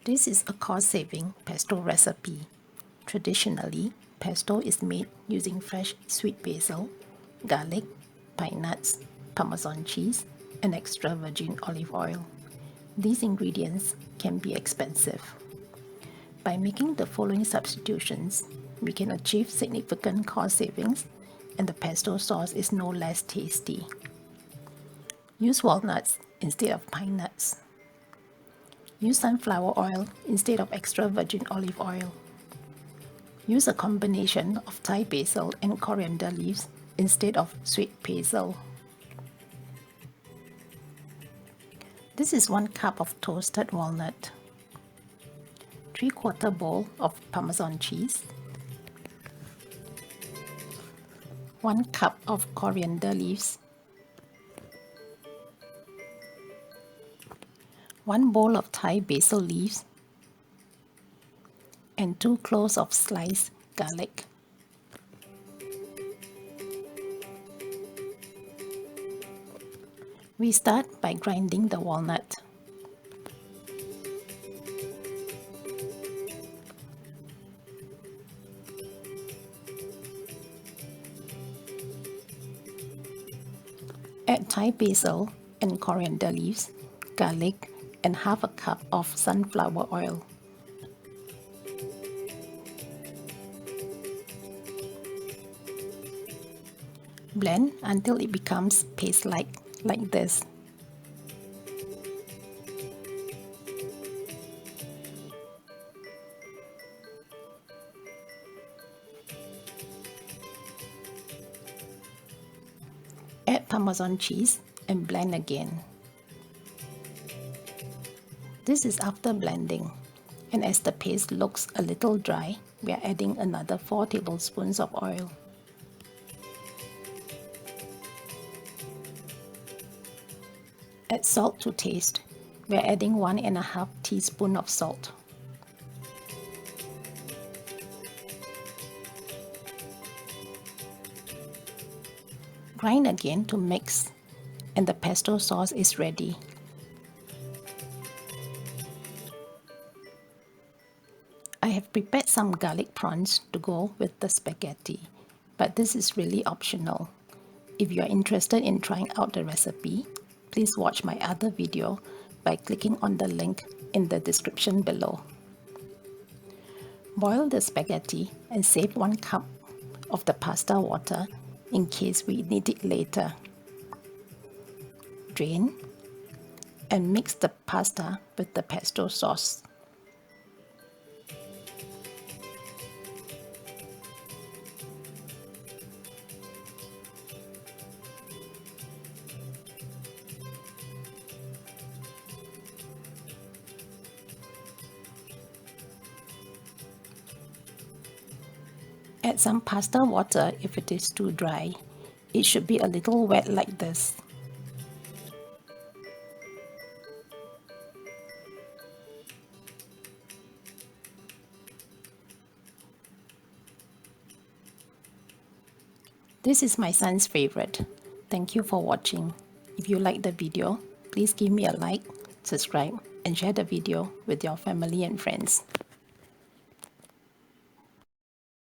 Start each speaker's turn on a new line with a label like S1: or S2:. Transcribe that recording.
S1: This is a cost-saving pesto recipe. Traditionally, pesto is made using fresh sweet basil, garlic, pine nuts, parmesan cheese, and extra virgin olive oil. These ingredients can be expensive. By making the following substitutions, we can achieve significant cost savings, and the pesto sauce is no less tasty. Use walnuts instead of pine nuts. Use sunflower oil instead of extra virgin olive oil. Use a combination of Thai basil and coriander leaves instead of sweet basil. This is 1 cup of toasted walnut, 3/4 bowl of parmesan cheese, 1 cup of coriander leaves, 1 bowl of Thai basil leaves, and 2 cloves of sliced garlic. We start by grinding the walnut. Add Thai basil and coriander leaves, garlic, and half a cup of sunflower oil. Blend until it becomes paste-like, like this. Add parmesan cheese and blend again. This is after blending, and as the paste looks a little dry, we are adding another 4 tablespoons of oil. Add salt to taste. We are adding 1½ teaspoon of salt. Grind again to mix, and the pesto sauce is ready. I have prepared some garlic prawns to go with the spaghetti, but this is really optional. If you are interested in trying out the recipe, please watch my other video by clicking on the link in the description below. Boil the spaghetti and save 1 cup of the pasta water in case we need it later. Drain and mix the pasta with the pesto sauce. Add some pasta water if it is too dry. It should be a little wet like this. This is my son's favorite. Thank you for watching. If you like the video, please give me a like, subscribe, and share the video with your family and friends.